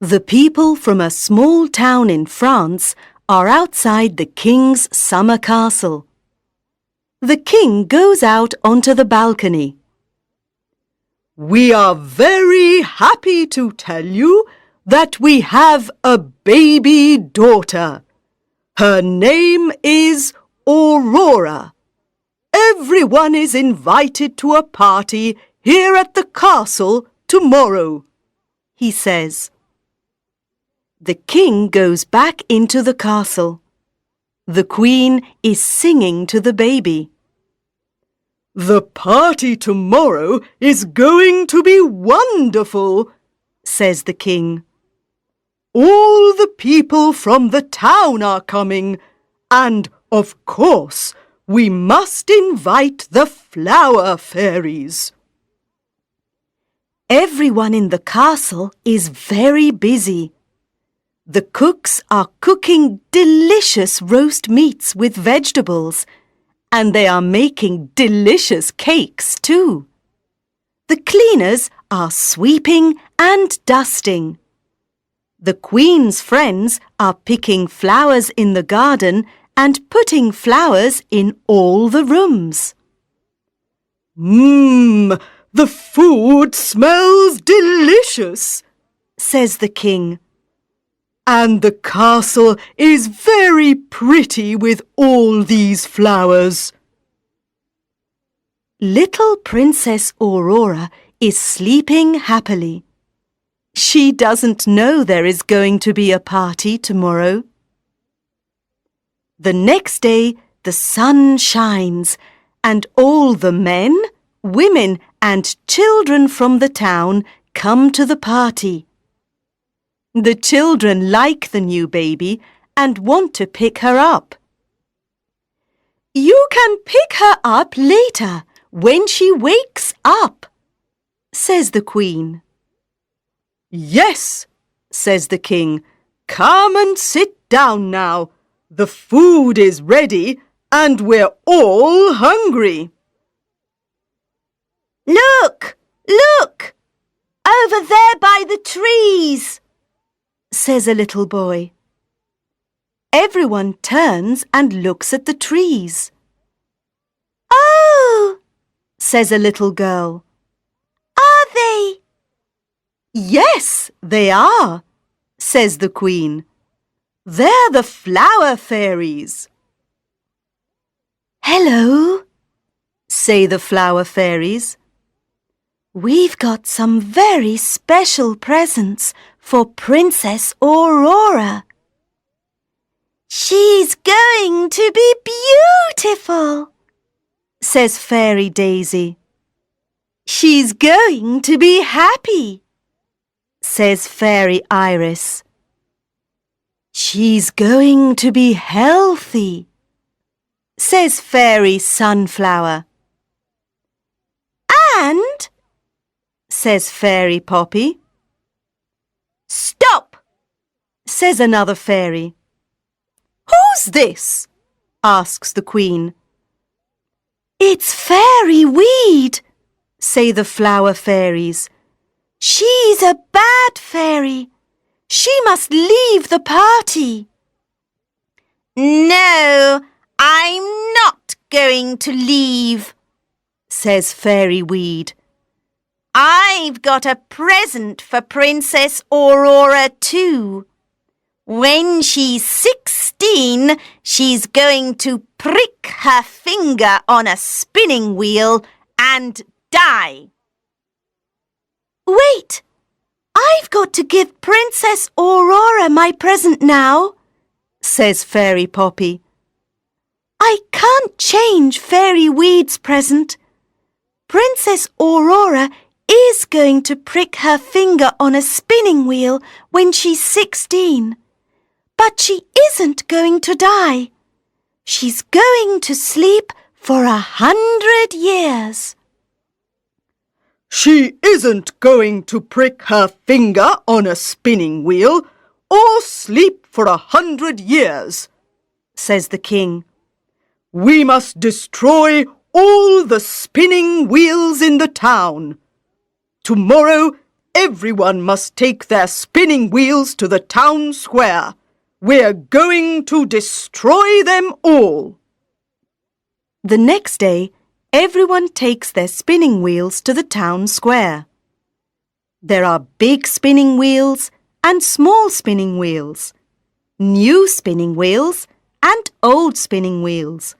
The people from a small town in France are outside the king's summer castle. The king goes out onto the balcony. "We are very happy to tell you that we have a baby daughter. Her name is Aurora. Everyone is invited to a party here at the castle tomorrow," he says. The king goes back into the castle. The queen is singing to the baby. "The party tomorrow is going to be wonderful," says the king. "All the people from the town are coming, and, of course, we must invite the Flower Fairies." Everyone in the castle is very busy. The cooks are cooking delicious roast meats with vegetables, and they are making delicious cakes too. The cleaners are sweeping and dusting. The Queen's friends are picking flowers in the garden and putting flowers in all the rooms. The food smells delicious," says the king. "And the castle is very pretty with all these flowers." Little Princess Aurora is sleeping happily. She doesn't know there is going to be a party tomorrow. The next day, the sun shines, and all the men, women, and children from the town come to the party. The children like the new baby and want to pick her up. "You can pick her up later, when she wakes up," says the Queen. "Yes," says the king. "Come and sit down now. The food is ready and we're all hungry." "Look! Look! Over there by the trees!" says a little boy. Everyone turns and looks at the trees. "Oh!" says a little girl. "Are they?" "Yes, they are," says the Queen. "They're the Flower Fairies." "Hello," say the Flower Fairies. "We've got some very special presents for Princess Aurora." "She's going to be beautiful," says Fairy Daisy. "She's going to be happy," says Fairy Iris. "She's going to be healthy," says Fairy Sunflower. "And," says Fairy Poppy. "Stop," says another fairy. "Who's this?" asks the Queen. "It's Fairy Weed," say the Flower Fairies. "She's a bad fairy. She must leave the party." "No, I'm not going to leave," says Fairy Weed. "I've got a present for Princess Aurora too. When she's 16, she's going to prick her finger on a spinning wheel and die." "Wait! I've got to give Princess Aurora my present now," says Fairy Poppy. "I can't change Fairy Weed's present. Princess Aurora is going to prick her finger on a spinning wheel when she's 16. But she isn't going to die. She's going to sleep for 100 years. She isn't going to prick her finger on a spinning wheel or sleep for 100 years, says the king. We must destroy all the spinning wheels in the town. Tomorrow, everyone must take their spinning wheels to the town square. We're going to destroy them all." The next day, everyone takes their spinning wheels to the town square. There are big spinning wheels and small spinning wheels, new spinning wheels and old spinning wheels.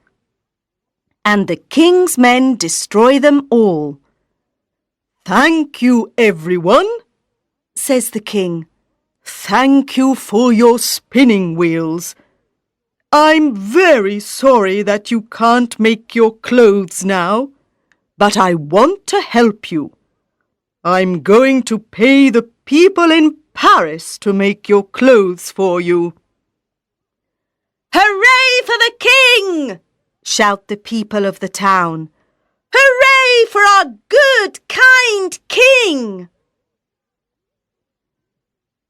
And the king's men destroy them all. "Thank you, everyone," says the king. "Thank you for your spinning wheels. I'm very sorry that you can't make your clothes now, but I want to help you. I'm going to pay the people in Paris to make your clothes for you." "Hooray for the king!" shout the people of the town. "Hooray for our good, kind king!"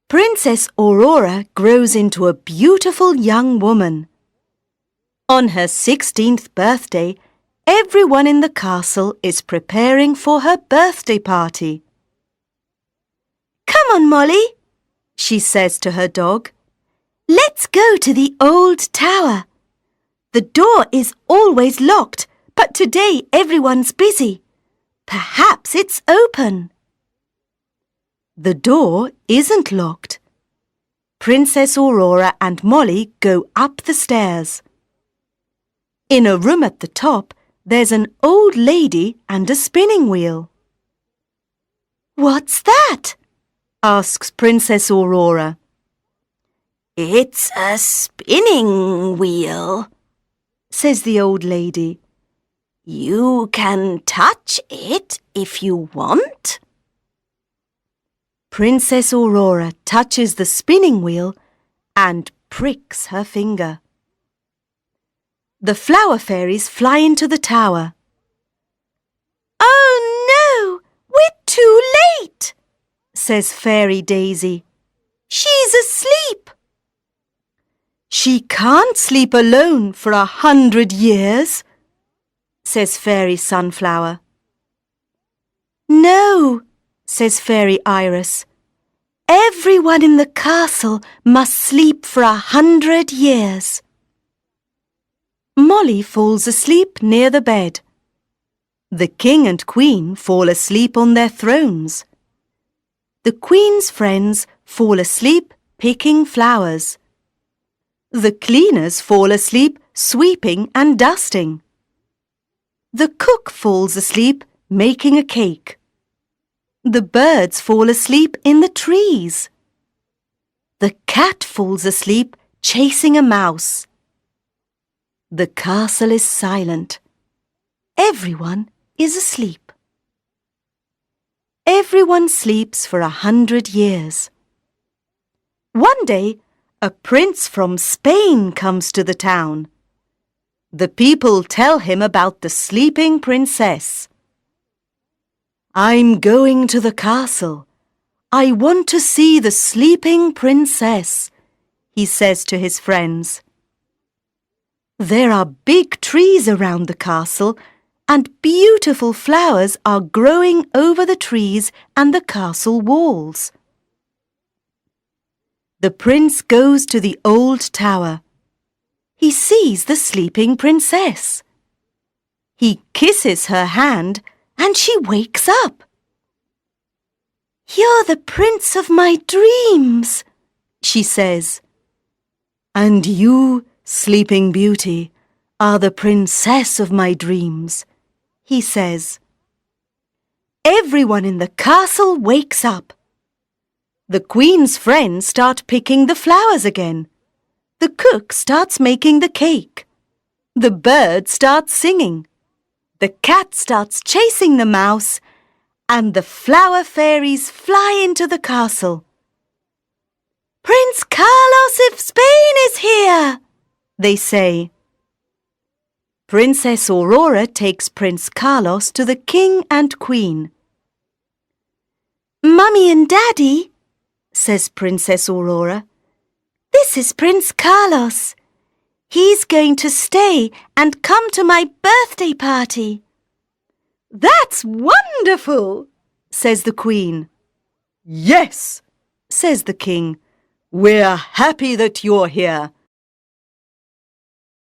Princess Aurora grows into a beautiful young woman. On her 16th birthday, everyone in the castle is preparing for her birthday party. "Come on, Molly," she says to her dog. "Let's go to the old tower. The door is always locked, but today everyone's busy. Perhaps it's open." The door isn't locked. Princess Aurora and Molly go up the stairs. In a room at the top, there's an old lady and a spinning wheel. "What's that?" asks Princess Aurora. It's a spinning wheel, says the old lady. You can touch it if you want. Princess Aurora touches the spinning wheel and pricks her finger. The Flower Fairies fly into the tower. "Oh no, we're too late," says Fairy Daisy. "She's asleep." "She can't sleep alone for 100 years, says Fairy Sunflower. "No," says Fairy Iris. "Everyone in the castle must sleep for 100 years. Molly falls asleep near the bed. The king and queen fall asleep on their thrones. The queen's friends fall asleep picking flowers. The cleaners fall asleep sweeping and dusting. The cook falls asleep making a cake. The birds fall asleep in the trees. The cat falls asleep chasing a mouse. The castle is silent. Everyone is asleep. Everyone sleeps for 100 years. One day, a prince from Spain comes to the town. The people tell him about the sleeping princess. "I'm going to the castle. I want to see the sleeping princess," he says to his friends. There are big trees around the castle, and beautiful flowers are growing over the trees and the castle walls. The prince goes to the old tower. He sees the sleeping princess. He kisses her hand and she wakes up. "You're the prince of my dreams," she says. "And you, Sleeping Beauty, are the princess of my dreams," he says. Everyone in the castle wakes up. The queen's friends start picking the flowers again. The cook starts making the cake. The bird starts singing. The cat starts chasing the mouse. And the Flower Fairies fly into the castle. "Prince Carlos of Spain is here," they say. Princess Aurora takes Prince Carlos to the king and queen. "Mummy and Daddy," says Princess Aurora, "this is Prince Carlos. He's going to stay and come to my birthday party." "That's wonderful," says the Queen. Yes, says the king. we're happy that you're here.